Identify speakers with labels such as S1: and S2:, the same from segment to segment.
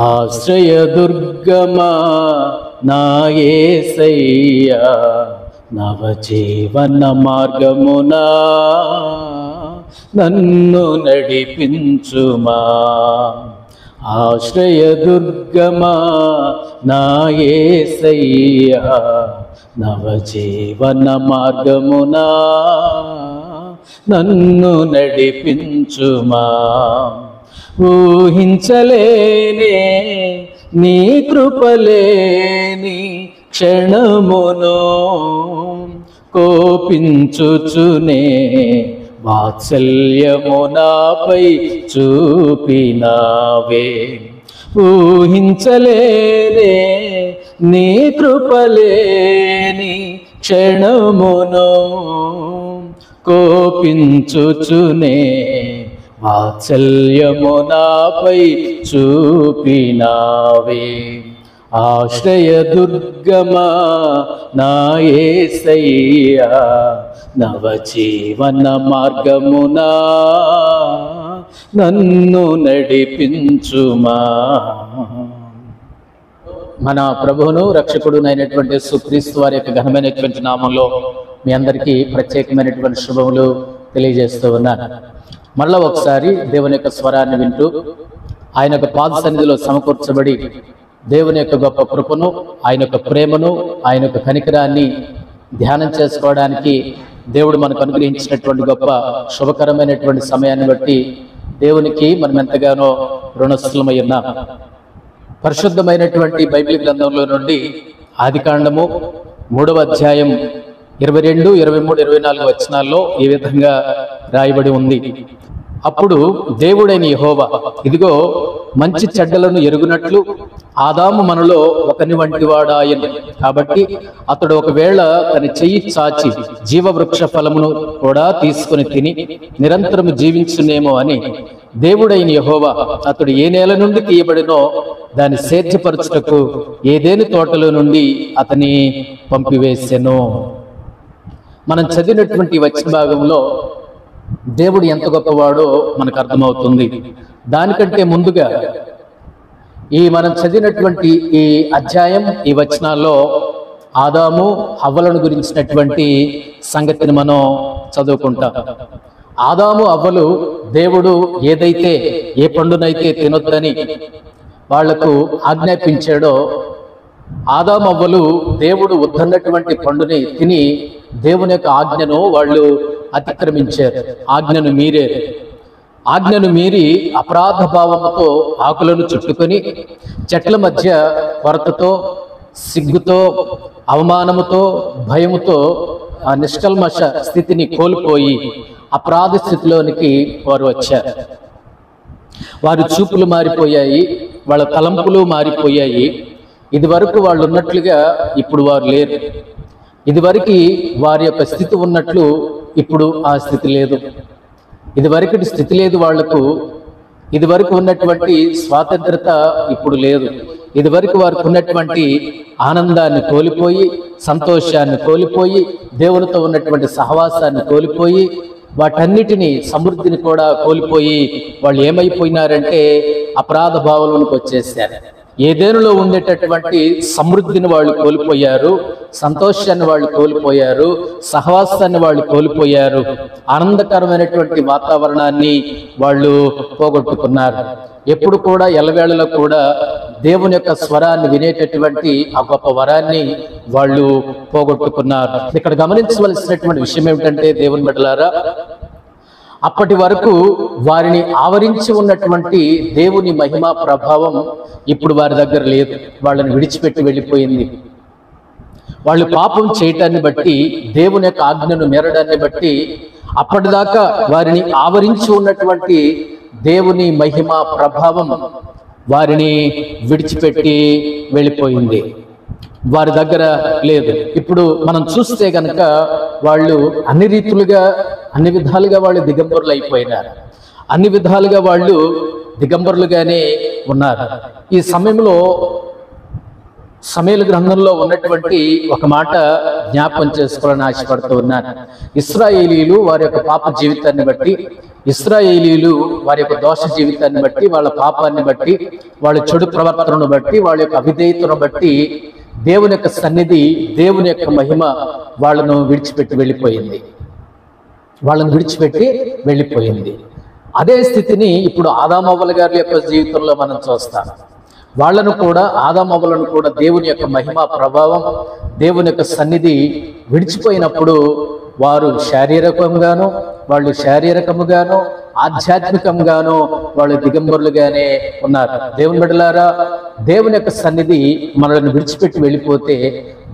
S1: ఆశ్రయదుర్గమా నా యేసయ్యా, నవజీవన మార్గమునా నన్ను నడిపించుమా. ఆశ్రయదుర్గమా నా యేసయ్యా, నవజీవన మార్గమునా నన్ను నడిపించుమా. ఊహించలేనే నీ కృపలేని క్షణమును, కోపించుచునే వాత్సల్యము నాపై చూపినావే. ఊహించలేనే నీ కృపలేని క్షణమును, కోపించుచునే వాత్సల్యము నాపై చూపినావే. ఆశ్రయదుర్గమా నా యేసయ్యా, నవజీవన మార్గమునా నన్ను నడిపించుమా. మన ప్రభువును రక్షకుడునైనటువంటి యేసుక్రీస్తు వారి యొక్క ఘనమైనటువంటి నామంలో మీ అందరికీ ప్రత్యేకమైనటువంటి శుభములు తెలియజేస్తూ ఉన్నాను. మరలా ఒకసారి దేవుని యొక్క స్వరాన్ని వింటూ ఆయన యొక్క పాద సన్నిధిలో సమకూర్చబడి దేవుని యొక్క గొప్ప కృపను, ఆయన యొక్క ప్రేమను, ఆయన యొక్క కనికరాన్ని ధ్యానం చేసుకోవడానికి దేవుడు మనకు అనుగ్రహించినటువంటి గొప్ప శుభకరమైనటువంటి సమయాన్ని బట్టి దేవునికి మనం ఎంతగానో రుణస్థులమై ఉన్నాం. పరిశుద్ధమైనటువంటి బైబిల్ గ్రంథంలో నుండి ఆదికాండము 3వ అధ్యాయం 22, 23, 24 వచనాల్లో ఈ విధంగా రాయబడి ఉంది. అప్పుడు దేవుడైన యెహోవా, ఇదిగో మంచి చెడ్డలను ఎరుగునట్లు ఆదాము మనలో ఒకని వంటి వాడాయను. కాబట్టి అతడు ఒకవేళ తన చెయ్యి చాచి జీవవృక్ష ఫలమును కూడా తీసుకుని తిని నిరంతరము జీవించునేమో అని దేవుడైన యెహోవా అతడు ఏ నేల నుండి తీయబడినో దాన్ని సేద్యపరచుటకు ఏదేని తోటలో నుండి అతని పంపివేసెను. మనం చదివినటువంటి వచన భాగంలో దేవుడు ఎంత గొప్పవాడో మనకు అర్థమవుతుంది. దానికంటే ముందుగా మనం చదివినటువంటి ఈ అధ్యాయం, ఈ వచనాల్లో ఆదాము హవ్వలను గురించినటువంటి సంగతిని మనం చదువుకుంటాం. ఆదాము హవ్వలు దేవుడు ఏదైతే ఏ పండునైతే తినొద్దని వాళ్లకు ఆజ్ఞాపించాడో, ఆదాము హవ్వలు దేవుడు వద్దన్నటువంటి పండుని తిని దేవుని యొక్క ఆజ్ఞను వాళ్ళు అతిక్రమించారు, ఆజ్ఞను మీరారు. ఆజ్ఞను మీరి అపరాధ భావముతో ఆకులను చుట్టుకొని చెట్ల మధ్య కొరతతో, సిగ్గుతో, అవమానముతో, భయముతో ఆ నిష్కల్మష స్థితిని కోల్పోయి అపరాధ స్థితిలోనికి వారు వచ్చారు. వారి చూపులు మారిపోయాయి, వాళ్ళ తలంపులు మారిపోయాయి. ఇది వరకు వాళ్ళు ఉన్నట్లుగా ఇప్పుడు వారు లేరు. ఇదివరకు వారి యొక్క స్థితి ఉన్నట్లు ఇప్పుడు ఆ స్థితి లేదు. ఇదివరకటి స్థితి లేదు వాళ్లకు. ఇదివరకు ఉన్నటువంటి స్వాతంత్రత ఇప్పుడు లేదు. ఇదివరకు వారికి ఉన్నటువంటి ఆనందాన్ని కోల్పోయి, సంతోషాన్ని కోల్పోయి, దేవునితో ఉన్నటువంటి సహవాసాన్ని కోల్పోయి, వాటన్నిటినీ, సమృద్ధిని కూడా కోల్పోయి వాళ్ళు ఏమైపోయినారంటే అపరాధ భావంలోనికి వచ్చేసారు. ఏదేనులో ఉండేటటువంటి సమృద్ధిని వాళ్ళు కోల్పోయారు, సంతోషాన్ని వాళ్ళు కోల్పోయారు, సహవాసాన్ని వాళ్ళు కోల్పోయారు, ఆనందకరమైనటువంటి వాతావరణాన్ని వాళ్ళు పోగొట్టుకున్నారు. ఎప్పుడు కూడా ఎల్లవేళలో కూడా దేవుని యొక్క స్వరాన్ని వినేటటువంటి ఆ గొప్ప వరాన్ని వాళ్ళు పోగొట్టుకున్నారు. ఇక్కడ గమనించవలసినటువంటి విషయం ఏమిటంటే, దేవుని బిడ్డలారా, అప్పటి వరకు వారిని ఆవరించి ఉన్నటువంటి దేవుని మహిమా ప్రభావం ఇప్పుడు వారి దగ్గర లేదు. వాళ్ళని విడిచిపెట్టి వెళ్ళిపోయింది. వాళ్ళు పాపం చేయటాన్ని బట్టి, దేవుని యొక్క ఆజ్ఞను మీరడాన్ని బట్టి అప్పటిదాకా వారిని ఆవరించి ఉన్నటువంటి దేవుని మహిమా ప్రభావం వారిని విడిచిపెట్టి వెళ్ళిపోయింది. వారి దగ్గర లేదు. ఇప్పుడు మనం చూస్తే కనుక వాళ్ళు అన్ని రీతులుగా, అన్ని విధాలుగా వాళ్ళు దిగంబరులు అయిపోయినారు. అన్ని విధాలుగా వాళ్ళు దిగంబరులుగానే ఉన్నారు. ఈ సమయంలో సమయలు గ్రంథంలో ఉన్నటువంటి ఒక మాట జ్ఞాపకం చేసుకోవాలని ఆశపడుతూ ఉన్నాను. ఇశ్రాయేలీలు వారి యొక్క పాప జీవితాన్ని బట్టి ఇశ్రాయేలీయులు వారి యొక్క దోష జీవితాన్ని బట్టి, వాళ్ళ పాపాన్ని బట్టి, వాళ్ళ చెడు ప్రవర్తనను బట్టి, వాళ్ళ యొక్క అవిధేయతను బట్టి దేవుని యొక్క సన్నిధి, దేవుని యొక్క మహిమ వాళ్ళను విడిచిపెట్టి వెళ్ళిపోయింది. అదే స్థితిని ఇప్పుడు ఆదామవ్వల గారి యొక్క జీవితంలో మనం చూస్తాం. వాళ్ళను కూడా, ఆదామవ్వలను కూడా దేవుని యొక్క మహిమ ప్రభావం, దేవుని యొక్క సన్నిధి విడిచిపోయినప్పుడు వాళ్ళు శారీరకముగాను ఆధ్యాత్మికంగాను వాళ్ళు దిగంబరులుగానే ఉన్నారు. దేవుని బిడ్డలారా, దేవుని యొక్క సన్నిధి మనల్ని విడిచిపెట్టి వెళ్ళిపోతే,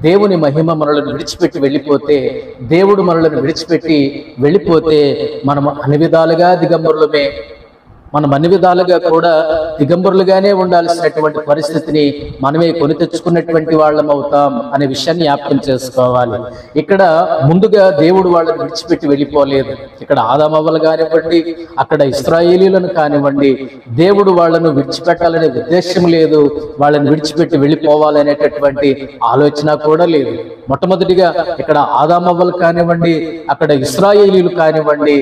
S1: దేవుని మహిమ మనల్ని విడిచిపెట్టి వెళ్ళిపోతే, దేవుడు మనల్ని విడిచిపెట్టి వెళ్ళిపోతే మనం అన్ని విధాలుగా దిగంబరులమే. మనం అన్ని విధాలుగా కూడా దిగంబరులుగానే ఉండాల్సినటువంటి పరిస్థితిని మనమే కొని తెచ్చుకున్నటువంటి వాళ్ళం అవుతాం అనే విషయాన్ని జ్ఞాపకం చేసుకోవాలి. ఇక్కడ ముందుగా దేవుడు వాళ్ళని విడిచిపెట్టి వెళ్ళిపోలేదు. ఇక్కడ ఆదామవ్వలు కానివ్వండి, అక్కడ ఇశ్రాయేలీయులను కానివ్వండి, దేవుడు వాళ్ళను విడిచిపెట్టాలనే ఉద్దేశం లేదు, వాళ్ళని విడిచిపెట్టి వెళ్ళిపోవాలనేటటువంటి ఆలోచన కూడా లేదు. మొట్టమొదటిగా ఇక్కడ ఆదామవ్వలు కానివ్వండి, అక్కడ ఇశ్రాయేలీయులు కానివ్వండి,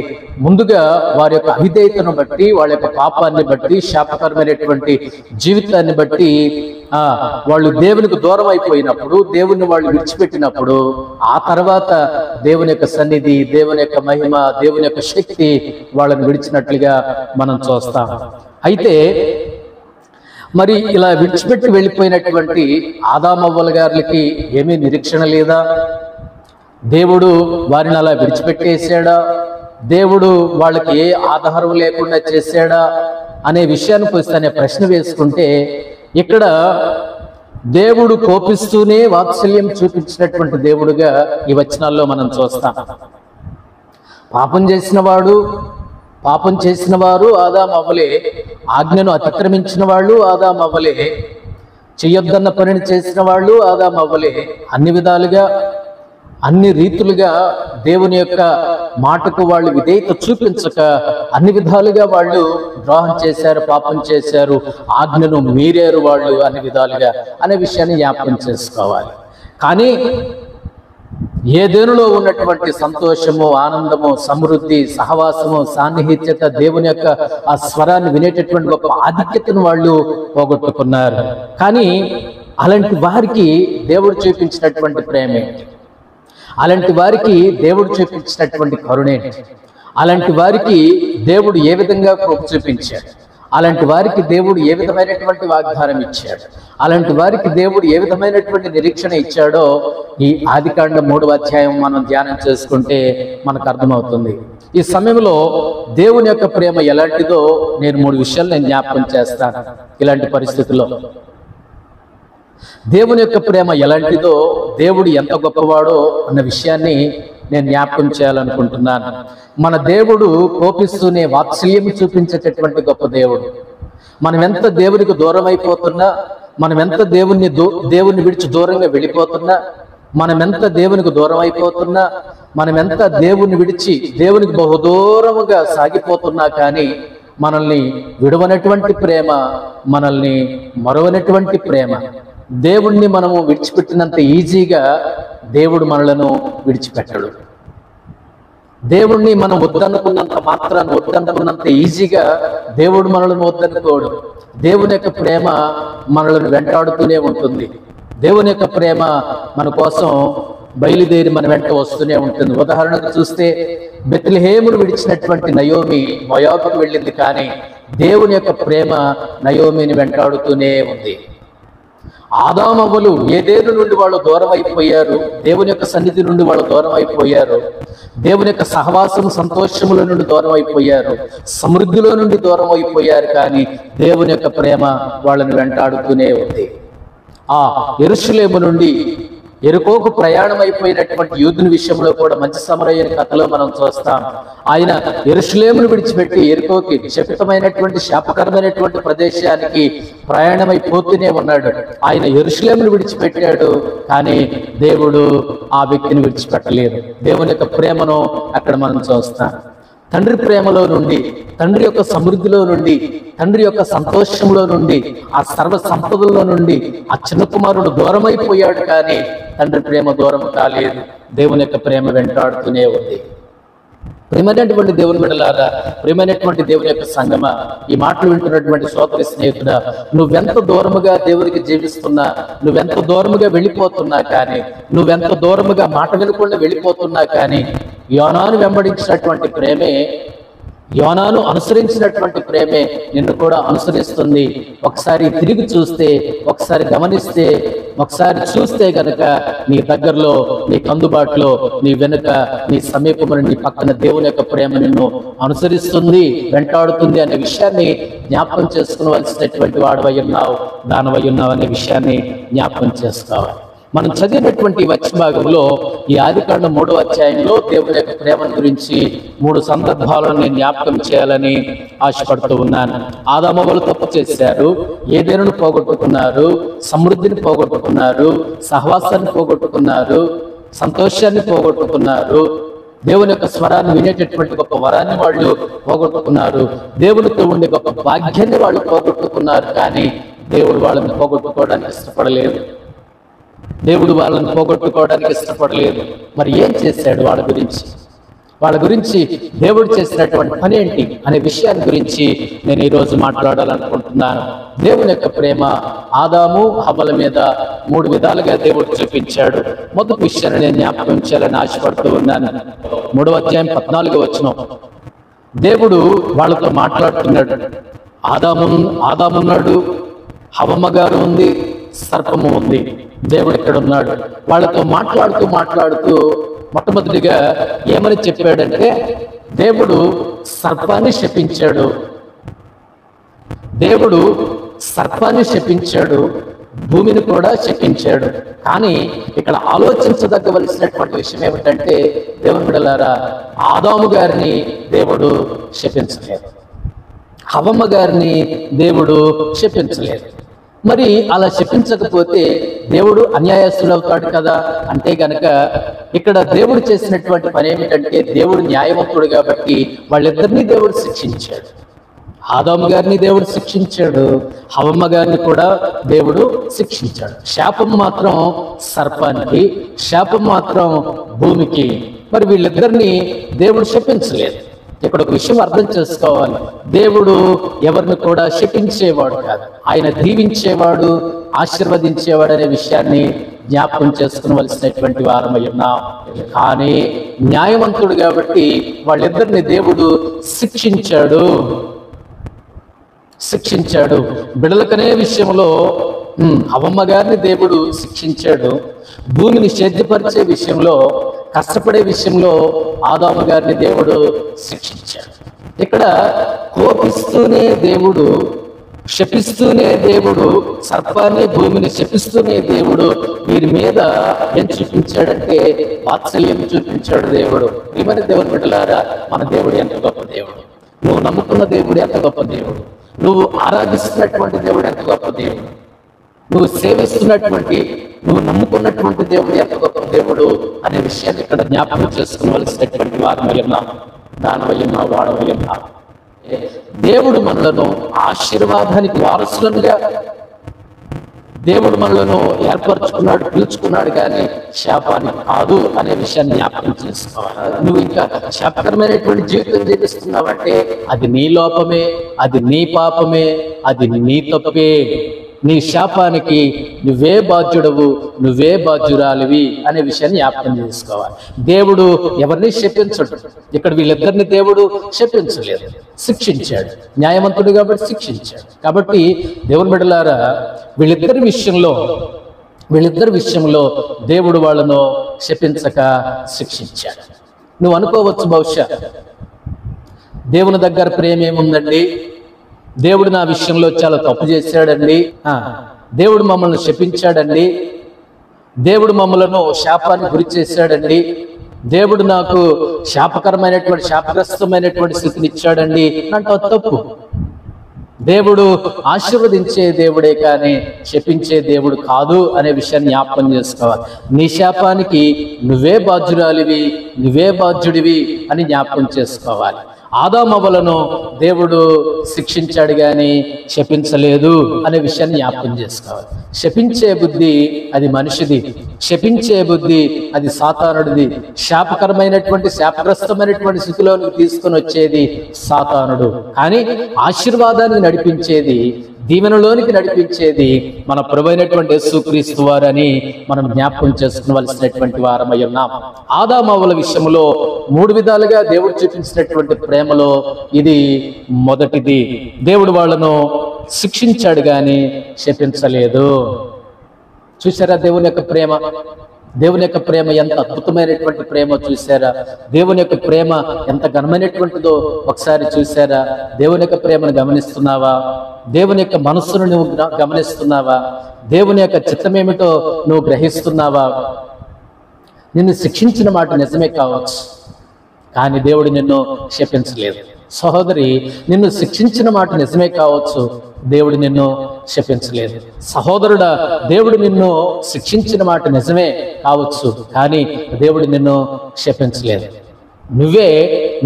S1: ముందుగా వారి యొక్క అవిధేయతను బట్టి, వాళ్ళ యొక్క పాపాన్ని బట్టి, శాపకరమైనటువంటి జీవితాన్ని బట్టి వాళ్ళు దేవునికి దూరం అయిపోయినప్పుడు, దేవుని వాళ్ళు విడిచిపెట్టినప్పుడు, ఆ తర్వాత దేవుని యొక్క సన్నిధి, దేవుని యొక్క మహిమ, దేవుని యొక్క శక్తి వాళ్ళని విడిచినట్లుగా మనం చూస్తాం. అయితే మరి ఇలా విడిచిపెట్టి వెళ్ళిపోయినటువంటి ఆదామవ్వల గారికి ఏమీ నిరీక్షణ లేదా? దేవుడు వారిని అలా విడిచిపెట్టేసాడా? దేవుడు వాళ్ళకి ఏ ఆధారం లేకుండా చేశాడా అనే విషయానికి వస్తే, అనే ప్రశ్న వేసుకుంటే, ఇక్కడ దేవుడు కోపిస్తూనే వాత్సల్యం చూపించినటువంటి దేవుడుగా ఈ వచనాల్లో మనం చూస్తాం. పాపం చేసిన వారు ఆదామవ్వలే, ఆజ్ఞను అతిక్రమించిన వాళ్ళు ఆదామవ్వలే, చెయ్యొద్దన్న పనిని చేసిన వాళ్ళు ఆదామవ్వలే. అన్ని విధాలుగా, అన్ని రీతులుగా దేవుని యొక్క మాటకు వాళ్ళు విధేయత చూపించక అన్ని విధాలుగా వాళ్ళు ద్రోహం చేశారు, పాపం చేశారు, ఆజ్ఞను మీరారు వాళ్ళు అన్ని విధాలుగా అనే విషయాన్ని జ్ఞాపకం చేసుకోవాలి. కానీ ఏదేనులో ఉన్నటువంటి సంతోషము, ఆనందము, సమృద్ధి, సహవాసము, సాన్నిహిత్యత, దేవుని యొక్క ఆ స్వరాన్ని వినేటటువంటి గొప్ప ఆధిక్యతను వాళ్ళు పోగొట్టుకున్నారు. కానీ అలాంటి వారికి దేవుడు చూపించినటువంటి ప్రేమేంటి? అలాంటి వారికి దేవుడు చూపించినటువంటి కరుణేంటి? అలాంటి వారికి దేవుడు ఏ విధంగా కృప చూపించాడు? అలాంటి వారికి దేవుడు ఏ విధమైనటువంటి వాగ్దానం ఇచ్చాడు? అలాంటి వారికి దేవుడు ఏ విధమైనటువంటి నిరీక్షణ ఇచ్చాడో ఈ ఆదికాండం 3వ అధ్యాయం మనం ధ్యానం చేసుకుంటే మనకు అర్థమవుతుంది. ఈ సమయంలో దేవుని యొక్క ప్రేమ ఎలాంటిదో నేను 3 విషయాలు జ్ఞాపకం చేస్తాను. ఇలాంటి పరిస్థితుల్లో దేవుని యొక్క ప్రేమ ఎలాంటిదో, దేవుడు ఎంత గొప్పవాడో అన్న విషయాన్ని నేను జ్ఞాపకం చేయాలనుకుంటున్నాను. మన దేవుడు కోపిస్తూనే వాత్సల్యం చూపించేటటువంటి గొప్ప దేవుడు. మనం ఎంత దేవునికి దూరం అయిపోతున్నా, మనం ఎంత దేవుని విడిచి దూరంగా వెళ్ళిపోతున్నా, మనం ఎంత దేవునికి దూరం అయిపోతున్నా, మనం ఎంత దేవుని విడిచి దేవునికి బహుదూరముగా సాగిపోతున్నా కానీ మనల్ని విడవనటువంటి ప్రేమ, మనల్ని మరవనటువంటి ప్రేమ, దేవుణ్ణి మనము విడిచిపెట్టినంత ఈజీగా దేవుడు మనలను విడిచిపెట్టడు. దేవుణ్ణి మనం వద్దనుకున్నంత మాత్రాన్ని, వద్దనుకున్నంత ఈజీగా దేవుడు మనలను వద్దనుకోడు. దేవుని యొక్క ప్రేమ మనలను వెంటాడుతూనే ఉంటుంది. దేవుని యొక్క ప్రేమ మన కోసం బయలుదేరి మన వెంట వస్తూనే ఉంటుంది. ఉదాహరణకు చూస్తే, బెత్లెహేమును విడిచినటువంటి నయోమి మోయాబుకు వెళ్ళింది, కానీ దేవుని యొక్క ప్రేమ నయోమిని వెంటాడుతూనే ఉంది. ఆదామవ్వలు ఏదేను నుండి వాళ్ళు దూరం అయిపోయారు, దేవుని యొక్క సన్నిధి నుండి వాళ్ళు దూరం అయిపోయారు, దేవుని యొక్క సహవాసం, సంతోషముల నుండి దూరం అయిపోయారు, సమృద్ధిలో నుండి దూరం అయిపోయారు, కానీ దేవుని యొక్క ప్రేమ వాళ్ళని వెంటాడుతూనే ఉంది. ఆ యెరూషలేము నుండి ఎరుకోకు ప్రయాణం అయిపోయినటువంటి యూదుని విషయంలో కూడా మంచి సమరయ్య కథలో మనం చూస్తాం. ఆయన యెరూషలేమును విడిచిపెట్టి ఎరుకోకి శపితమైనటువంటి శాపకరమైనటువంటి ప్రదేశానికి ప్రయాణమైపోతూనే ఉన్నాడు. ఆయన యెరూషలేమును విడిచిపెట్టాడు, కానీ దేవుడు ఆ వ్యక్తిని విడిచిపెట్టలేదు. దేవుని యొక్క ప్రేమను అక్కడ మనం చూస్తాం. తండ్రి ప్రేమలో నుండి, తండ్రి యొక్క సమృద్ధిలో నుండి, తండ్రి యొక్క సంతోషంలో నుండి, ఆ సర్వ సంపదల్లో నుండి ఆ చిన్న కుమారుడు దూరం అయిపోయాడు, కానీ తండ్రి ప్రేమ దూరం కాలేదు. దేవుని యొక్క ప్రేమ వెంటాడుతూనే ఉంది. ప్రియమైనటువంటి దేవుని బిడ్డలారా, ప్రియమైనటువంటి దేవుని యొక్క సంగమా, ఈ మాటలు వింటున్నటువంటి సోదరి స్నేహితుడా, నువ్వెంత దూరముగా దేవునికి జీవిస్తున్నా, నువ్వెంత దూరముగా వెళ్ళిపోతున్నా కానీ, నువ్వెంత దూరముగా మాట వినకుండా వెళ్ళిపోతున్నా కానీ, యోనాను వెంబడించినటువంటి ప్రేమే, యోనాను అనుసరించినటువంటి ప్రేమే నిన్ను కూడా అనుసరిస్తుంది. ఒకసారి తిరిగి చూస్తే, ఒకసారి గమనిస్తే, ఒకసారి చూస్తే గనక నీ దగ్గరలో, నీకు అందుబాటులో, నీ వెనుక, నీ సమీపమున, నీ పక్కన దేవుని యొక్క ప్రేమ నిన్ను అనుసరిస్తుంది, వెంటాడుతుంది అనే విషయాన్ని జ్ఞాపకం చేసుకోవలసినటువంటి వాడవై ఉన్నావు, దానవై ఉన్నావు అనే విషయాన్ని జ్ఞాపకం చేసుకోవాలి. మనం చదివినటువంటి వచ్చి భాగంలో ఈ ఆదికాండం 3వ అధ్యాయంలో దేవుని యొక్క ప్రేమను గురించి 3 సందర్భాలను నేను జ్ఞాపకం చేయాలని ఆశపడుతూ ఉన్నాను. ఆదామవ్వలు తప్పు చేశారు, ఏదేనును పోగొట్టుకున్నారు, సమృద్ధిని పోగొట్టుకున్నారు, సహవాసాన్ని పోగొట్టుకున్నారు, సంతోషాన్ని పోగొట్టుకున్నారు, దేవుని యొక్క స్వరాన్ని వినేటటువంటి గొప్ప వరాన్ని వాళ్ళు పోగొట్టుకున్నారు, దేవునితో ఉండే గొప్ప భాగ్యాన్ని వాళ్ళు పోగొట్టుకున్నారు. కానీ దేవుడు వాళ్ళని పోగొట్టుకోవడానికి ఇష్టపడలేదు. దేవుడు వాళ్ళని పోగొట్టుకోవడానికి ఇష్టపడలేదు. మరి ఏం చేశాడు వాళ్ళ గురించి దేవుడు చేసినటువంటి పని ఏంటి అనే విషయాన్ని గురించి నేను ఈరోజు మాట్లాడాలనుకుంటున్నాను. దేవుని యొక్క ప్రేమ ఆదాము హవ్వల మీద 3 విధాలుగా దేవుడు చూపించాడు. మొదటి విషయాన్ని నేను జ్ఞాపకం చేయాలని ఆశపడుతూ ఉన్నాను. 3వ అధ్యాయం 14వ వచనం, దేవుడు వాళ్ళతో మాట్లాడుతున్నాడు. ఆదామున్నాడు, హవ్వమ్మ గారు ఉంది, సర్పము ఉంది, దేవుడు ఇక్కడ ఉన్నాడు. వాళ్ళతో మాట్లాడుతూ మొట్టమొదటిగా ఏమని చెప్పాడంటే, దేవుడు సర్పాన్ని శపించాడు, దేవుడు సర్పాన్ని శపించాడు, భూమిని కూడా శపించాడు. కానీ ఇక్కడ ఆలోచించదగ్గవలసినటువంటి విషయం ఏమిటంటే, దేవుని బిడ్డలారా, ఆదాము గారిని దేవుడు శపించలేదు, హవ్వమ్మ గారిని దేవుడు శపించలేదు. మరి అలా శపించకపోతే దేవుడు అన్యాయస్తుడు అవుతాడు కదా. అంటే గనక ఇక్కడ దేవుడు చేసినటువంటి పని ఏమిటంటే, దేవుడు న్యాయవంతుడు కాబట్టి వాళ్ళిద్దరినీ దేవుడు శిక్షించాడు. ఆదాము గారిని దేవుడు శిక్షించాడు, హవ్వమ్మ గారిని కూడా దేవుడు శిక్షించాడు. శాపం మాత్రం సర్పానికి, శాపం మాత్రం భూమికి. మరి వీళ్ళిద్దరినీ దేవుడు శపించలేదు. ఇక్కడ ఒక విషయం అర్థం చేసుకోవాలి, దేవుడు ఎవరిని కూడా శపించేవాడు కాదు, ఆయన దీవించేవాడు, ఆశీర్వదించేవాడు అనే విషయాన్ని జ్ఞాపకం చేసుకోవలసినటువంటి వారమై ఉన్నాం. కానీ న్యాయవంతుడు కాబట్టి వాళ్ళిద్దరిని దేవుడు శిక్షించాడు. బిడలకనే విషయంలో హవ్వమ్మ గారిని దేవుడు శిక్షించాడు, భూమిని సేద్యపరిచే విషయంలో, కష్టపడే విషయంలో ఆదాము గారిని దేవుడు శిక్షించాడు. ఇక్కడ కోపిస్తూనే దేవుడు, శపిస్తూనే దేవుడు, సర్పాన్ని భూమిని శపిస్తూనే దేవుడు వీరి మీద ఏం చూపించాడంటే వాత్సల్యం చూపించాడు దేవుడు. ప్రియమైన దేవుని బిడ్డలారా, మన దేవుడు ఎంత గొప్ప దేవుడు, నువ్వు నమ్ముకున్న దేవుడు ఎంత గొప్ప దేవుడు, నువ్వు ఆరాధిస్తున్నటువంటి దేవుడు ఎంత గొప్ప దేవుడు, నువ్వు సేవిస్తున్నటువంటి, నువ్వు నమ్ముకున్నటువంటి దేవుడు ఎంత గొప్ప దేవుడు అనే విషయాన్ని ఇక్కడ జ్ఞాపకం చేసుకోవలసినటువంటి వారమయ్యన్నా, దానవయ్యన్నా, వాడవయ్యన్నా. దేవుడు మనలను ఆశీర్వాదానికి వారసులుగా దేవుడు మనలను ఏర్పరచుకున్నాడు, పిలుచుకున్నాడు, కానీ శాపాన్ని కాదు అనే విషయాన్ని జ్ఞాపకం చేసుకోవాలి. నువ్వు ఇంకా శాపకరమైనటువంటి జీవితం జీవిస్తున్నావంటే అది నీ లోపమే, అది నీ పాపమే, అది నీ తప్పే. నీ శాపానికి నువ్వే బాధ్యుడవు, నువ్వే బాధ్యురాలివి అనే విషయాన్ని జ్ఞాపకం చేసుకోవాలి. దేవుడు ఎవరిని శపించడు. ఇక్కడ వీళ్ళిద్దరిని దేవుడు శపించలేదు, శిక్షించాడు. న్యాయవంతుడు కాబట్టి శిక్షించాడు. కాబట్టి దేవుని బిడ్డలారా, వీళ్ళిద్దరి విషయంలో దేవుడు వాళ్ళను శపించక శిక్షించాడు. నువ్వు అనుకోవచ్చు, బహుశా దేవుని దగ్గర ప్రేమ ఏముందండి, దేవుడు నా విషయంలో చాలా తప్పు చేశాడండి, దేవుడు మమ్మల్ని శపించాడండి, దేవుడు మమ్మలను శాపాన్ని గురి చేశాడండి, దేవుడు నాకు శాపగ్రస్తమైనటువంటి స్థితిని ఇచ్చాడండి అంటే తప్పు. దేవుడు ఆశీర్వదించే దేవుడే కానీ శపించే దేవుడు కాదు అనే విషయాన్ని జ్ఞాపకం చేసుకోవాలి. నీ శాపానికి నువ్వే బాధ్యురాలివి, నువ్వే బాధ్యుడివి అని జ్ఞాపకం చేసుకోవాలి. ఆదామవ్వలను దేవుడు శిక్షించాడు గాని శపించలేదు అనే విషయాన్ని జ్ఞాపకం చేసుకోవాలి. శపించే బుద్ధి అది మనిషిది, శపించే బుద్ధి అది సాతానుడిది. శాపగ్రస్తమైనటువంటి స్థితిలోనికి తీసుకొని వచ్చేది సాతానుడు. కానీ ఆశీర్వాదానికి నడిపించేది, దీవెనలోనికి నడిపించేది మన ప్రభువైనటువంటి యేసుక్రీస్తు వారని మనం జ్ఞాపకం చేసుకోవలసినటువంటి వారమై ఉన్నాం. ఆదామవ్వల విషయంలో 3 విధాలుగా దేవుడు చూపించినటువంటి ప్రేమలో ఇది మొదటిది. దేవుడు వాళ్ళను శిక్షించాడు గాని శపించలేదు. చూసారా దేవుని యొక్క ప్రేమ? దేవుని యొక్క ప్రేమ ఎంత అద్భుతమైనటువంటి ప్రేమ చూసారా? దేవుని యొక్క ప్రేమ ఎంత ఘనమైనటువంటిదో ఒకసారి చూసారా? దేవుని యొక్క ప్రేమను గమనిస్తున్నావా? దేవుని యొక్క మనస్సును నువ్వు గమనిస్తున్నావా? దేవుని యొక్క చిత్తమేమిటో నువ్వు గ్రహిస్తున్నావా? నిన్ను శిక్షించిన మాట నిజమే కావచ్చు, కానీ దేవుడు నిన్ను శపించలేదు. సహోదరి, నిన్ను శిక్షించిన మాట నిజమే కావచ్చు, దేవుడు నిన్ను శపించలేదు. సహోదరుడా, దేవుడు నిన్ను శిక్షించిన మాట నిజమే కావచ్చు, కానీ దేవుడు నిన్ను శపించలేదు. నువ్వే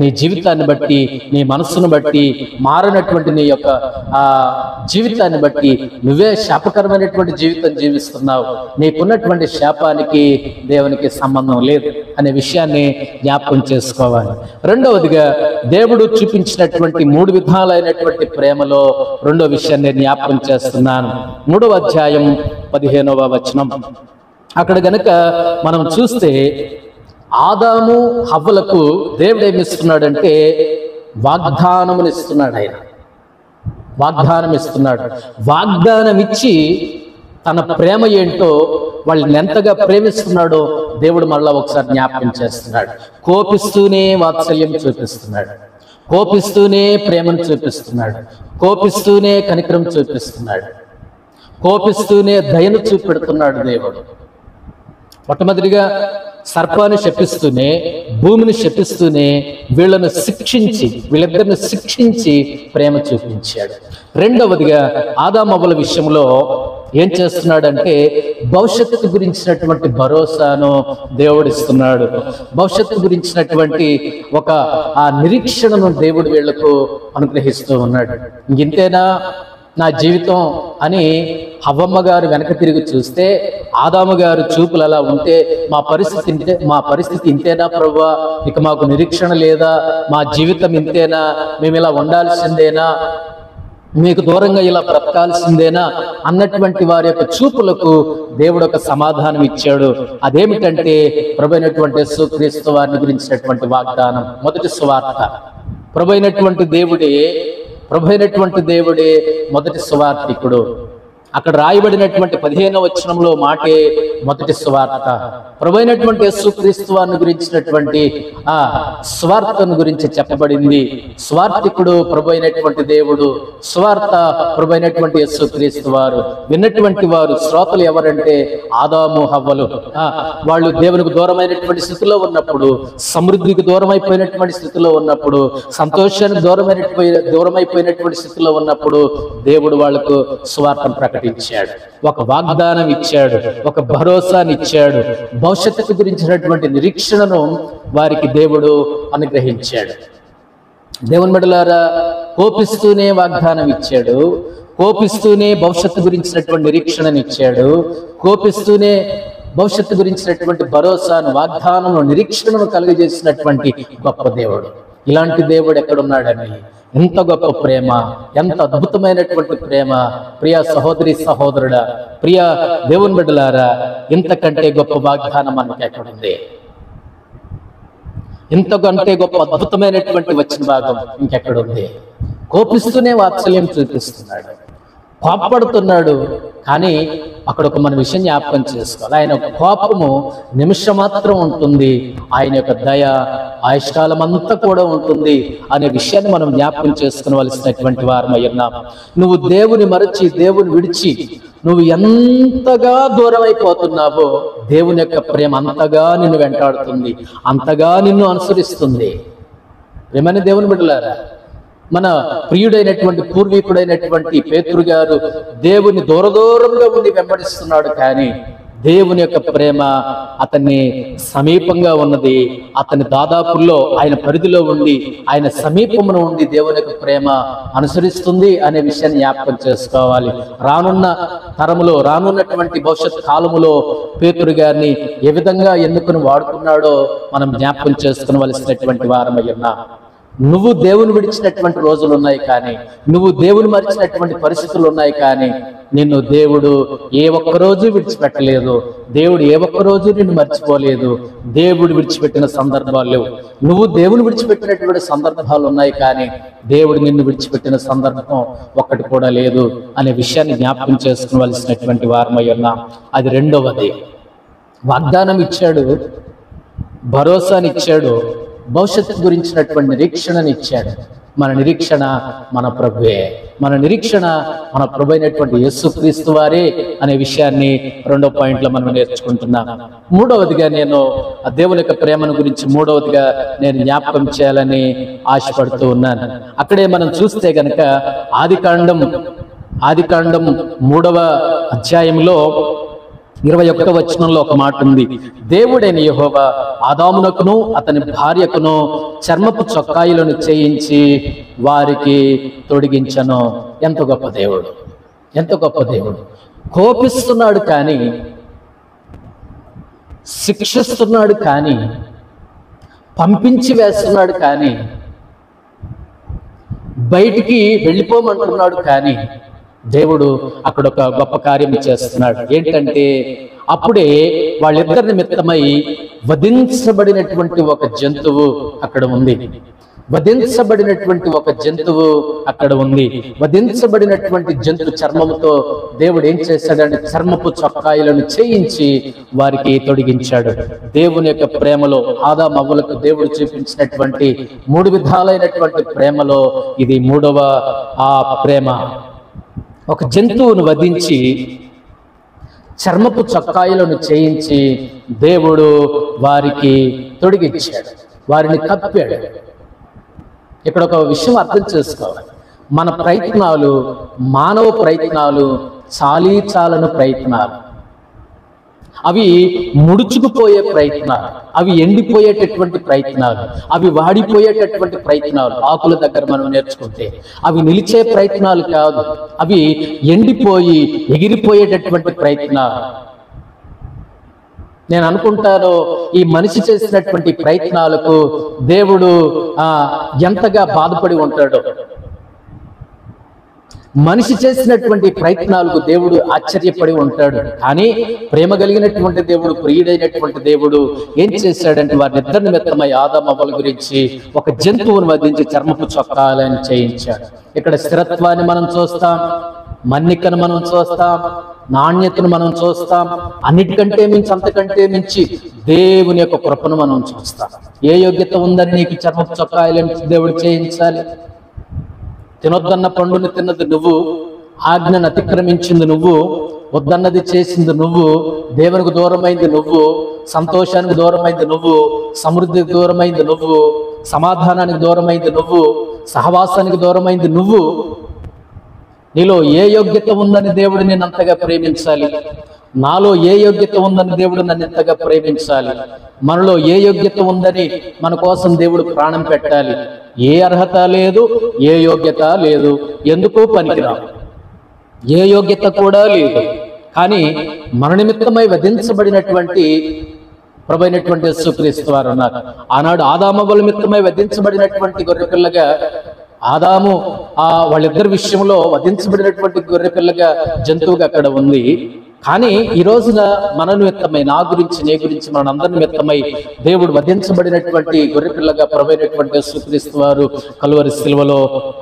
S1: నీ జీవితాన్ని బట్టి, నీ మనస్సును బట్టి, మారినటువంటి నీ యొక్క జీవితాన్ని బట్టి నువ్వే శాపకరమైనటువంటి జీవితం జీవిస్తున్నావు. నీకున్నటువంటి శాపానికి దేవునికి సంబంధం లేదు అనే విషయాన్ని జ్ఞాపకం చేసుకోవాలి. రెండవదిగా, దేవుడు చూపించినటువంటి 3 విధాలైనటువంటి ప్రేమలో రెండో విషయాన్ని జ్ఞాపకం చేస్తున్నాను. 3వ అధ్యాయం 15వ వచనం. అక్కడ గనక మనం చూస్తే ఆదాము హవ్వలకు దేవుడు ఏమిస్తున్నాడంటే వాగ్దానమును ఇస్తున్నాడు. ఆయన వాగ్దానం ఇస్తున్నాడు. వాగ్దానం ఇచ్చి తన ప్రేమ ఏంటో, వాళ్ళని ఎంతగా ప్రేమిస్తున్నాడో దేవుడు మళ్ళా ఒకసారి జ్ఞాపకం చేస్తున్నాడు. కోపిస్తూనే వాత్సల్యం చూపిస్తున్నాడు, కోపిస్తూనే ప్రేమను చూపిస్తున్నాడు, కోపిస్తూనే కనికరం చూపిస్తున్నాడు, కోపిస్తూనే దయను చూపెడుతున్నాడు దేవుడు. మొట్టమొదటిగా సర్పాన్ని శపిస్తూనే, భూమిని శపిస్తూనే వీళ్ళిద్దరిని శిక్షించి ప్రేమ చూపించాడు. రెండవదిగా, ఆదామవ్వల విషయంలో ఏం చేస్తున్నాడంటే భవిష్యత్తు గురించినటువంటి భరోసాను దేవుడిస్తున్నాడు. భవిష్యత్తు గురించినటువంటి ఒక నిరీక్షణను దేవుడు వీళ్లకు అనుగ్రహిస్తూ ఉన్నాడు. ఇంతేనా నా జీవితం అని హవ్వమ్మ గారు వెనక తిరిగి చూస్తే, ఆదాము గారు చూపులు అలా ఉంటే మా పరిస్థితి ఇంతేనా ప్రభువా? ఇక మాకు నిరీక్షణ లేదా? మా జీవితం ఇంతేనా? మేము ఇలా ఉండాల్సిందేనా? మీకు దూరంగా ఇలా బ్రతకాల్సిందేనా అన్నటువంటి వారి యొక్క చూపులకు దేవుడు ఒక సమాధానం ఇచ్చాడు. అదేమిటంటే ప్రభువైనటువంటి యేసుక్రీస్తు వారిని గురించినటువంటి వాగ్దానం. మొదటి సువార్త. ప్రభువైనటువంటి దేవుడే మొదటి సువార్తికుడు. అక్కడ రాయబడినటువంటి 15వ వచనంలో మాటే మొదటి సువార్త. ప్రభువైనటువంటి యేసుక్రీస్తు వారిని గురించినటువంటి సువార్తను గురించి చెప్పబడింది. సువార్తికుడు ప్రభువైనటువంటి దేవుడు, సువార్త ప్రభువైనటువంటి యేసుక్రీస్తు వారు. విన్నటువంటి వారు శ్రోతలు ఎవరంటే ఆదాము హవ్వలు. వాళ్ళు దేవునికి దూరమైనటువంటి స్థితిలో ఉన్నప్పుడు, సమృద్ధికి దూరమైపోయినటువంటి స్థితిలో ఉన్నప్పుడు, సంతోషానికి దూరమైపోయినటువంటి స్థితిలో ఉన్నప్పుడు దేవుడు వాళ్లకు సువార్తను ప్రకటించాడు. ఒక వాగ్దానం ఇచ్చాడు, ఒక భరోసాని ఇచ్చాడు, భవిష్యత్తు గురించినటువంటి నిరీక్షణను వారికి దేవుడు అనుగ్రహించాడు. దేవుని బిడ్డలారా, కోపిస్తూనే వాగ్దానం ఇచ్చాడు, కోపిస్తూనే భవిష్యత్తు గురించినటువంటి నిరీక్షణను ఇచ్చాడు, కోపిస్తూనే భవిష్యత్తు గురించినటువంటి భరోసాను, వాగ్దానము, నిరీక్షణను కలుగజేసినటువంటి గొప్ప దేవుడు. ఇలాంటి దేవుడు ఎక్కడున్నాడని, ఎంత గొప్ప ప్రేమ, ఎంత అద్భుతమైనటువంటి ప్రేమ! ప్రియ సహోదరి సహోదరుడా, ప్రియ దేవుని బిడ్డలారా, ఇంతకంటే గొప్ప వాగ్దానం మనకి ఎక్కడుంది? ఇంతకంటే గొప్ప అద్భుతమైనటువంటి వచ్చిన భాగం ఇంకెక్కడుంది? కోపిస్తూనే వాత్సల్యం చూపిస్తున్నాడు, కోపపడుతున్నాడు. కానీ అక్కడ ఒక మన విషయం జ్ఞాపకం చేసుకోవాలి. ఆయన కోపము నిమిషం మాత్రం ఉంటుంది, ఆయన యొక్క దయ ఆయుష్కాలం అంతా కూడా ఉంటుంది అనే విషయాన్ని మనం జ్ఞాపకం చేసుకోవలసినటువంటి వారమై ఉన్నాం. నువ్వు దేవుని మరచి, దేవుని విడిచి నువ్వు ఎంతగా దూరం అయిపోతున్నావో దేవుని యొక్క ప్రేమ అంతగా నిన్ను వెంటాడుతుంది, అంతగా నిన్ను అనుసరిస్తుంది. ప్రేమని దేవుని బిడ్డలారా, మన ప్రియుడైనటువంటి పూర్వీకుడైనటువంటి పేతురు గారు దేవుని దూరంగా ఉండి వెంబడిస్తున్నాడు, కానీ దేవుని యొక్క ప్రేమ అతన్ని సమీపంగా ఉన్నది. అతని దాదాపుల్లో, ఆయన పరిధిలో ఉండి, ఆయన సమీపమున ఉండి దేవుని యొక్క ప్రేమ అనుసరిస్తుంది అనే విషయాన్ని జ్ఞాపకం చేసుకోవాలి. రానున్న తరములో, రానున్నటువంటి భవిష్యత్ కాలములో పేతురు గారిని ఏ విధంగా ఎన్నుకుని వాడుకున్నాడో మనం జ్ఞాపకం చేసుకోవలసినటువంటి వారమై ఉన్నాం. నువ్వు దేవుని విడిచినటువంటి రోజులు ఉన్నాయి, కానీ నువ్వు దేవుని మరిచినటువంటి పరిస్థితులు ఉన్నాయి, కానీ నిన్ను దేవుడు ఏ ఒక్కరోజు విడిచిపెట్టలేదు. దేవుడు ఏ ఒక్కరోజు నిన్ను మర్చిపోలేదు. దేవుడు విడిచిపెట్టిన సందర్భాలు లేవు. నువ్వు దేవుని విడిచిపెట్టినటువంటి సందర్భాలు ఉన్నాయి, కానీ దేవుడు నిన్ను విడిచిపెట్టిన సందర్భం ఒక్కటి కూడా లేదు అనే విషయాన్ని జ్ఞాపకం చేసుకోవలసినటువంటి వారమై ఉన్నాం. అది రెండవది. వాగ్దానం ఇచ్చాడు, భరోసానిచ్చాడు, భవిష్యత్తు గురించినటువంటి నిరీక్షణని ఇచ్చాడు. మన నిరీక్షణ మన ప్రభువే. మన నిరీక్షణ మన ప్రభు అయినటువంటి యేసుక్రీస్తు వారే అనే విషయాన్ని రెండో పాయింట్లో మనం నేర్చుకుంటున్నాం. మూడవదిగా నేను ఆ దేవుని యొక్క ప్రేమను గురించి మూడవదిగా నేను జ్ఞాపకం చేయాలని ఆశపడుతూ ఉన్నాను. అక్కడే మనం చూస్తే గనక ఆదికాండం 3వ అధ్యాయంలో 21వ వచనంలో ఒక మాట ఉంది. దేవుడైన యెహోవా ఆదామునకును అతని భార్యకును చర్మపు చొక్కాయిలను చేయించి వారికి తొడిగించను. ఎంత గొప్ప దేవుడు, ఎంత గొప్ప దేవుడు. కోపిస్తున్నాడు కానీ, శిక్షిస్తున్నాడు కానీ, పంపించి వేస్తున్నాడు కానీ, బయటికి వెళ్ళిపోమంటున్నాడు కానీ, దేవుడు అక్కడ ఒక గొప్ప కార్యం చేస్తున్నాడు. ఏంటంటే అప్పుడే వాళ్ళిద్దరి నిమిత్తమై వధించబడినటువంటి ఒక జంతువు అక్కడ ఉంది. వధించబడినటువంటి ఒక జంతువు అక్కడ ఉంది. వధించబడినటువంటి జంతు చర్మముతో దేవుడు ఏం చేశాడంటే చర్మపు చొక్కాయిలను చేయించి వారికి తొడిగించాడు. దేవుని యొక్క ప్రేమలో ఆదాము అవ్వలకు దేవుడు చూపించినటువంటి 3 విధాలైనటువంటి ప్రేమలో ఇది 3వ ఆ ప్రేమ. ఒక జంతువును వధించి చర్మపు చొక్కాయిలను చేయించి దేవుడు వారికి తొడిగించాడు, వారిని కప్పాడు. ఇక్కడ ఒక విషయం అర్థం చేసుకోవాలి. మన ప్రయత్నాలు, మానవ ప్రయత్నాలు చాలీచాలని ప్రయత్నాలు, అవి ముడుచుకుపోయే ప్రయత్నాలు, అవి ఎండిపోయేటటువంటి ప్రయత్నాలు, అవి వాడిపోయేటటువంటి ప్రయత్నాలు. ఆకుల దగ్గర మనం నేర్చుకుంటే అవి నిలిచే ప్రయత్నాలు కాదు, అవి ఎండిపోయి ఎగిరిపోయేటటువంటి ప్రయత్నాలు. నేను అనుకుంటాను ఈ మనిషి చేసినటువంటి ప్రయత్నాలకు దేవుడు ఎంతగా బాధపడి ఉంటాడో. మనిషి చేసినటువంటి ప్రయత్నాలకు దేవుడు ఆశ్చర్యపడి ఉంటాడు. కానీ ప్రేమ కలిగినటువంటి దేవుడు, ప్రియుడైనటువంటి దేవుడు ఏం చేశాడంటే వారిద్దరి నిమిత్తమై ఆదాము అవ్వల గురించి ఒక జంతువును వధించి చర్మపు చొక్కాలను చేయించాడు. ఇక్కడ స్థిరత్వాన్ని మనం చూస్తాం, మన్నికను మనం చూస్తాం, నాణ్యతను మనం చూస్తాం, అన్నిటికంటే మించి, అంతకంటే మించి దేవుని యొక్క కృపను మనం చూస్తాం. ఏ యోగ్యత ఉందని నీకు చర్మపు చొక్కాలను దేవుడు చేయించాలి? తినొద్దన్న పండుని తిన్నది నువ్వు, ఆజ్ఞను అతిక్రమించింది నువ్వు, వద్దన్నది చేసింది నువ్వు, దేవునికి దూరమైంది నువ్వు, సంతోషానికి దూరమైంది నువ్వు, సమృద్ధికి దూరమైంది నువ్వు, సమాధానానికి దూరమైంది నువ్వు, సహవాసానికి దూరమైంది నువ్వు. నీలో ఏ యోగ్యత ఉందని దేవుడు నేను అంతగా ప్రేమించాలి? నాలో ఏ యోగ్యత ఉందని దేవుడు నన్ను ఎంతగా ప్రేమించాలి? మనలో ఏ యోగ్యత ఉందని మన కోసం దేవుడు ప్రాణం పెట్టాలి? ఏ అర్హత లేదు, ఏ యోగ్యత లేదు, ఎందుకు పనికిరాం, ఏ యోగ్యత కూడా లేదు. కానీ మన నిమిత్తమై వధించబడినటువంటి ప్రభు అయినటువంటి యేసుక్రీస్తు వారు ఉన్నారు. ఆనాడు ఆదాము అవ్వల నిమిత్తమై వధించబడినటువంటి గొర్రెపిల్లగా ఆదాము వాళ్ళిద్దరి విషయంలో వధించబడినటువంటి గొర్రెపిల్లగా జంతువుగా అక్కడ ఉంది. కానీ ఈ రోజున మన నిమిత్తమై, నా గురించి, నీ గురించి, మనందరి నిమిత్తమై దేవుడు వధించబడినటువంటి గొర్రెపిల్లగా ప్రభువైనటువంటి యేసుక్రీస్తు వారు కలువరి శిలువలో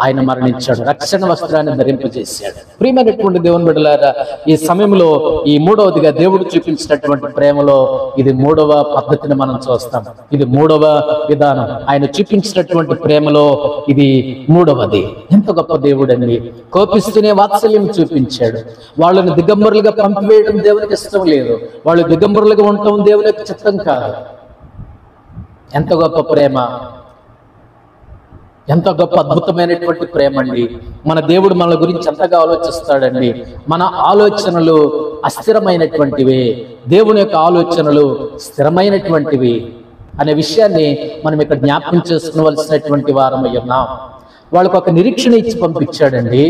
S1: ఆయన మరణించాడు, రక్షణ వస్త్రాన్ని ధరింపజేశాడు. ప్రియమైనటువంటి దేవుని బిడ్డలారా, ఈ సమయంలో ఈ మూడవదిగా దేవుడు చూపించినటువంటి ప్రేమలో ఇది 3వ పద్ధతిని మనం చూస్తాం. ఇది 3వ విధానం. ఆయన చూపించినటువంటి ప్రేమలో ఇది 3వది. ఎంత గొప్ప దేవుడు అండి! కోపిస్తూనే వాత్సల్యం చూపించాడు. వాళ్ళని దిగంబరులుగా పంపివేయడం దేవునికి ఇష్టం లేదు. వాళ్ళు దిగంబరులుగా ఉండటం దేవునికి చిత్తం కాదు. ఎంత గొప్ప ప్రేమ, ఎంత గొప్ప అద్భుతమైనటువంటి ప్రేమ అండి! మన దేవుడు మన గురించి ఎంతగా ఆలోచిస్తాడండి. మన ఆలోచనలు అస్థిరమైనటువంటివే, దేవుని యొక్క ఆలోచనలు స్థిరమైనటువంటివి అనే విషయాన్ని మనం ఇక్కడ జ్ఞాపకం చేసుకోవలసినటువంటి వారమై ఉన్నాం. వాళ్ళకు ఒక నిరీక్షణ ఇచ్చి పంపించాడండి,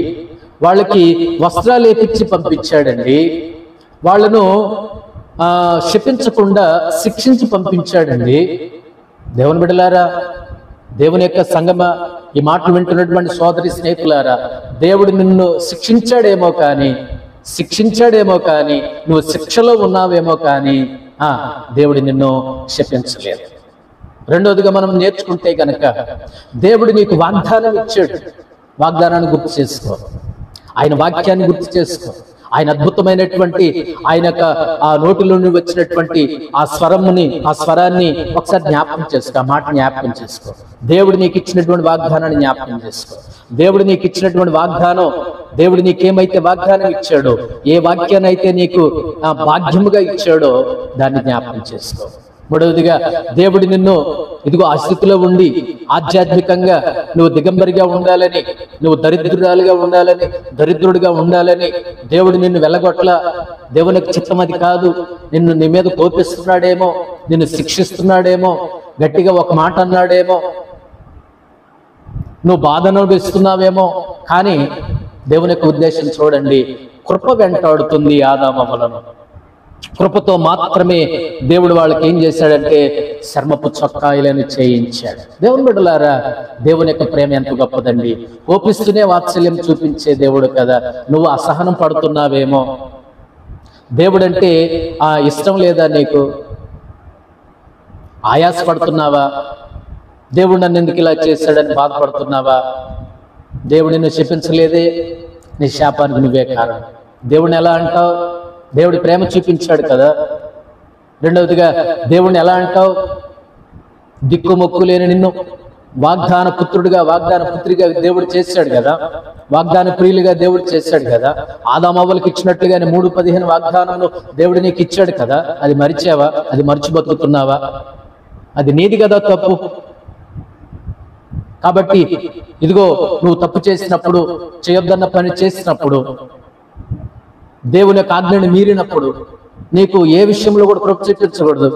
S1: వాళ్ళకి వస్త్రాలు వేపించి పంపించాడండి, వాళ్ళను శపించకుండా శిక్షించి పంపించాడండి. దేవుని బిడ్డలారా, దేవుని యొక్క సంగమ, ఈ మాటలు వింటున్నటువంటి సోదరి స్నేహితులారా, దేవుడు నిన్ను శిక్షించాడేమో కానీ నువ్వు శిక్షలో ఉన్నావేమో కానీ దేవుడు నిన్ను శపించలేదు. రెండోదిగా మనం నేర్చుకుంటే గనక, దేవుడు నీకు వాగ్దానం ఇచ్చాడు. వాగ్దానాన్ని గుర్తు చేసుకో, ఆయన వాక్యాన్ని గుర్తు చేసుకో, ఆయన అద్భుతమైనటువంటి ఆయన ఆ నోటిలో నుండి వచ్చినటువంటి ఆ స్వరాన్ని ఒకసారి జ్ఞాపకం చేసుకో, ఆ మాట జ్ఞాపకం చేసుకో. దేవుడు నీకు ఇచ్చినటువంటి వాగ్దానాన్ని జ్ఞాపకం చేసుకో. దేవుడు నీకు ఇచ్చినటువంటి వాగ్దానం, దేవుడు నీకేమైతే వాగ్దానం ఇచ్చాడో, ఏ వాక్యాన్ని అయితే నీకు భాగ్యముగా ఇచ్చాడో దాన్ని జ్ఞాపకం చేసుకో. మూడవదిగా, దేవుడు నిన్ను ఇదిగో ఆ స్థితిలో ఉండి ఆధ్యాత్మికంగా నువ్వు దిగంబరిగా ఉండాలని, నువ్వు దరిద్రుడిగా ఉండాలని దేవుడు నిన్ను వెళ్ళగొట్ల. దేవునికి చిత్తం అది కాదు. నీ మీద కోపిస్తున్నాడేమో, నిన్ను శిక్షిస్తున్నాడేమో, గట్టిగా ఒక మాట అన్నాడేమో, నువ్వు బాధ అనుభవిస్తున్నావేమో, కానీ దేవుని యొక్క ఉద్దేశం చూడండి, కృప వెంటాడుతుంది ఆదామవ్వలను. కృపతో మాత్రమే దేవుడు వాళ్ళకి ఏం చేశాడంటే చర్మపు చొక్కాయిలను చేయించాడు. దేవుని బిడ్డలారా, దేవుని యొక్క ప్రేమ ఎంత గొప్పదండి. కోపిస్తూనే వాత్సల్యం చూపించే దేవుడు కదా. నువ్వు అసహనం పడుతున్నావేమో, దేవుడంటే ఇష్టం లేదా నీకు, ఆయాస పడుతున్నావా, దేవుడు నన్ను ఎందుకు ఇలా చేశాడని బాధపడుతున్నావా, దేవుడు నిన్ను శపించలేదే, నీ శాపానికి నువ్వే కారణం. దేవుడిని ఎలా అంటావు? దేవుడి ప్రేమ చూపించాడు కదా. రెండవదిగా, దేవుడిని ఎలా అంటావు? దిక్కుమొక్కు లేని నిన్ను వాగ్దాన పుత్రుడిగా, వాగ్దాన పుత్రిగా దేవుడు చేశాడు కదా, వాగ్దాన ప్రియులుగా దేవుడు చేశాడు కదా. ఆదామవ్వలకు ఇచ్చినట్లుగానే 3:15 వాగ్దానంలో దేవుడు నీకు ఇచ్చాడు కదా. అది మరిచావా? అది మరిచి బతుకుతున్నావా? అది నీది కదా తప్పు. కాబట్టి ఇదిగో, నువ్వు తప్పు చేసినప్పుడు, చేయొద్దన్న పని చేసినప్పుడు, దేవుని యొక్క ఆజ్ఞను మీరినప్పుడు నీకు ఏ విషయంలో కూడా కృప చూపించకూడదు.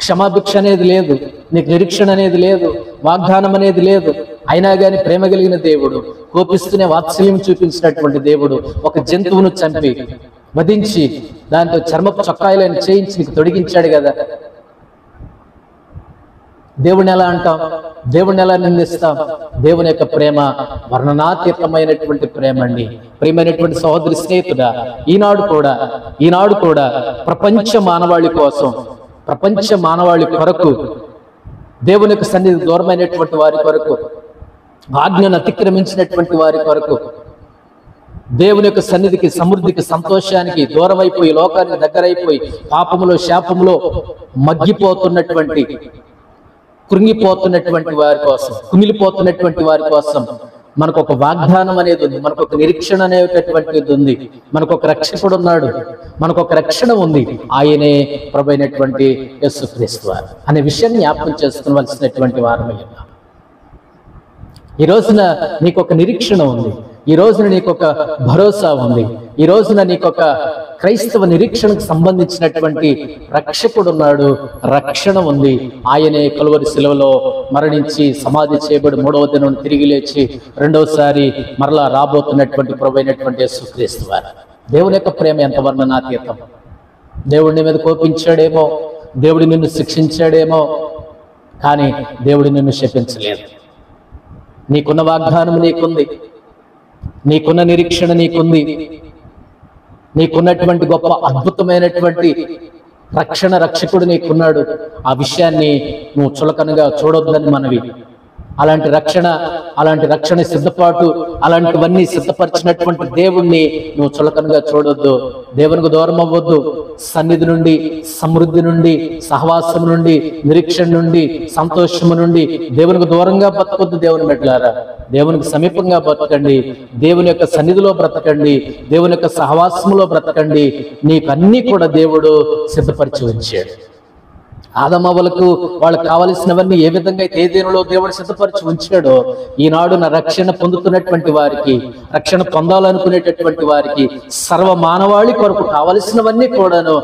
S1: క్షమాభిక్ష అనేది లేదు, నీకు నిరీక్షణ అనేది లేదు, వాగ్దానం అనేది లేదు. అయినా కానీ ప్రేమ కలిగిన దేవుడు, కోపిస్తూనే వాత్సల్యం చూపించినటువంటి దేవుడు ఒక జంతువును చంపి వధించి దాంతో చర్మపు చొక్కాయిలను చేయించి నీకు తొడిగించాడు కదా. దేవుని ఎలా అంటాం? దేవుని ఎలా నిందిస్తాం? దేవుని యొక్క ప్రేమ వర్ణనాతీతమైనటువంటి ప్రేమ అండి. ప్రియమైనటువంటి సహోదరి స్నేహితుడా, ఈనాడు కూడా ప్రపంచ మానవాళి కొరకు, దేవుని యొక్క సన్నిధి దూరమైనటువంటి వారి కొరకు, ఆజ్ఞను అతిక్రమించినటువంటి వారి కొరకు, దేవుని యొక్క సన్నిధికి, సమృద్ధికి, సంతోషానికి దూరమైపోయి, లోకానికి దగ్గరైపోయి, పాపములో శాపములో మగ్గిపోతున్నటువంటి, కృంగిపోతున్నటువంటి వారి కోసం, కుమిలిపోతున్నటువంటి వారి కోసం మనకు ఒక వాగ్దానం అనేది ఉంది, మనకు ఒక నిరీక్షణ అనేటటువంటిది ఉంది, మనకు ఒక రక్షకుడు ఉన్నాడు, మనకు ఒక రక్షణ ఉంది. ఆయనే ప్రభువైనటువంటి యేసుక్రీస్తు వారు అనే విషయాన్ని జ్ఞాపకం చేసుకోవలసినటువంటి వారమై ఉన్నాం. ఈ రోజున నీకు ఒక నిరీక్షణ ఉంది, ఈ రోజున నీకు ఒక భరోసా ఉంది, ఈ రోజున నీకు ఒక క్రైస్తవ నిరీక్షణకు సంబంధించినటువంటి రక్షకుడు ఉన్నాడు, రక్షణ ఉంది. ఆయనే కలువరి శిలువలో మరణించి సమాధి చేయబడి 3వ దినం తిరిగి లేచి రెండవసారి మరలా రాబోతున్నటువంటి ప్రభువైనటువంటి యేసుక్రీస్తు వారు. దేవుని యొక్క ప్రేమ ఎంత వర్ణనాతీతం. దేవుడి మీద కోపించాడేమో, దేవుడు నిన్ను శిక్షించాడేమో, కానీ దేవుడు నిన్ను శపించలేదు. నీకున్న వాగ్దానం నీకుంది, నీకున్న నిరీక్షణ నీకుంది, నీకున్నటువంటి గొప్ప అద్భుతమైనటువంటి రక్షకుడు నీకున్నాడు. ఆ విషయాన్ని నువ్వు చులకనగా చూడొద్దని మనవి. అలాంటి రక్షణ సిద్ధపాటు, అలాంటివన్నీ సిద్ధపరిచినటువంటి దేవుణ్ణి నువ్వు చులకనగా చూడొద్దు. దేవునికి దూరం అవ్వద్దు. సన్నిధి నుండి, సమృద్ధి నుండి, సహవాసం నుండి, నిరీక్షణ నుండి, సంతోషము నుండి దేవునికి దూరంగా బతకొద్దు. దేవుని బిడ్డలారా, దేవునికి సమీపంగా బ్రతకండి, దేవుని యొక్క సన్నిధిలో బ్రతకండి, దేవుని యొక్క సహవాసములో బ్రతకండి. నీకు అన్నీ కూడా దేవుడు సిద్ధపరిచి ఉంచాడు. ఆదమవ్వలకు వాళ్ళకి కావలసినవన్నీ ఏ విధంగా అయితే ఏదేనులో దేవుడు సిద్ధపరిచి ఉంచాడో, ఈనాడు నా రక్షణ పొందుతున్నటువంటి వారికి, రక్షణ పొందాలనుకునేటటువంటి వారికి, సర్వ మానవాళి కొరకు కావలసినవన్నీ కూడాను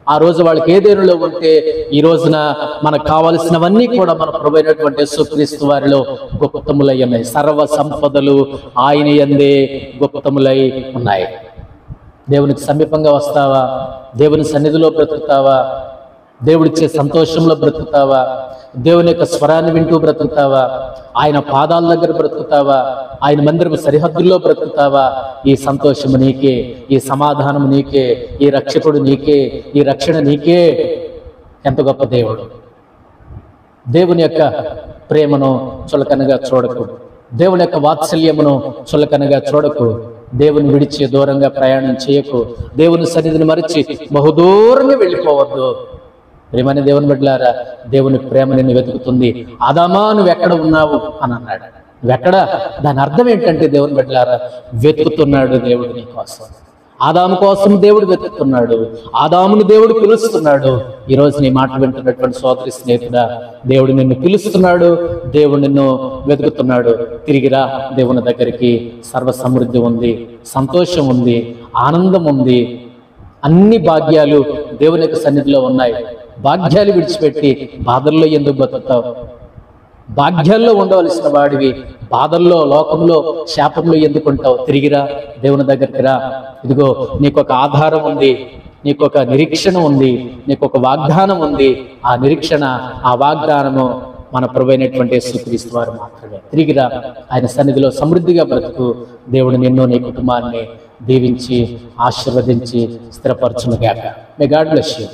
S1: ఆ రోజు వాళ్ళకి ఏదేనులో ఉంటే ఈ రోజున మనకు కావలసినవన్నీ కూడా మన ప్రభువైనటువంటి యేసుక్రీస్తు వారిలో గుప్తములై ఉన్నాయి. సర్వ సంపదలు ఆయన యందే గుప్తములై ఉన్నాయి. దేవునికి సమీపంగా వస్తావా? దేవుని సన్నిధిలో బ్రతుకుతావా? దేవుడిచ్చే సంతోషంలో బ్రతుకుతావా? దేవుని యొక్క స్వరాన్ని వింటూ బ్రతుకుతావా? ఆయన పాదాల దగ్గర బ్రతుకుతావా? ఆయన మందిరపు సరిహద్దుల్లో బ్రతుకుతావా? ఈ సంతోషము నీకే, ఈ సమాధానము నీకే, ఈ రక్షకుడు నీకే, ఈ రక్షణ నీకే. ఎంత గొప్ప దేవుడు! దేవుని యొక్క ప్రేమను చులకనగా చూడకు, దేవుని యొక్క వాత్సల్యమును చులకనగా చూడకు, దేవుని విడిచి దూరంగా ప్రయాణం చేయకు, దేవుని సన్నిధిని మరిచి బహుదూరంగా వెళ్ళిపోవద్దు. ప్రేమని దేవుని బిడ్డలారా, దేవుని ప్రేమ నిన్ను వెతుకుతుంది. ఆదామా నువ్వు ఎక్కడ ఉన్నావు అని అన్నాడు. నువ్వెక్కడ? దాని అర్థం ఏంటంటే దేవుని బిడ్డలారా, వెతుకుతున్నాడు దేవుడు నీ కోసం. ఆదాము కోసం దేవుడు వెతుకుతున్నాడు. ఆదాముని దేవుడు పిలుస్తున్నాడు. ఈరోజు నీ మాట వింటున్నటువంటి సోదరి స్నేహితుడా, దేవుడు నిన్ను పిలుస్తున్నాడు, దేవుడు నిన్ను వెతుకుతున్నాడు. తిరిగిరా దేవుని దగ్గరికి. సర్వ సమృద్ధి ఉంది, సంతోషం ఉంది, ఆనందం ఉంది, అన్ని భాగ్యాలు దేవుని యొక్క సన్నిధిలో ఉన్నాయి. భాగ్యాలు విడిచిపెట్టి బాధల్లో ఎందుకు బతుకుతావు? భాగ్యాల్లో ఉండవలసిన వాడివి బాధల్లో, లోకంలో, శాపంలో ఎందుకు ఉంటావు? తిరిగిరా దేవుని దగ్గరికి రా. ఇదిగో నీకొక ఆధారం ఉంది, నీకొక నిరీక్షణ ఉంది, నీకొక వాగ్దానం ఉంది. ఆ నిరీక్షణ, ఆ వాగ్దానము మన ప్రభువైనటువంటి యేసుక్రీస్తు వారు మాత్రమే. తిరిగిరా ఆయన సన్నిధిలో సమృద్ధిగా బ్రతుకు. దేవుడు నిన్ను, నీ కుటుంబాన్ని దీవించి ఆశీర్వదించి స్థిరపరచునుగాక. May God bless you.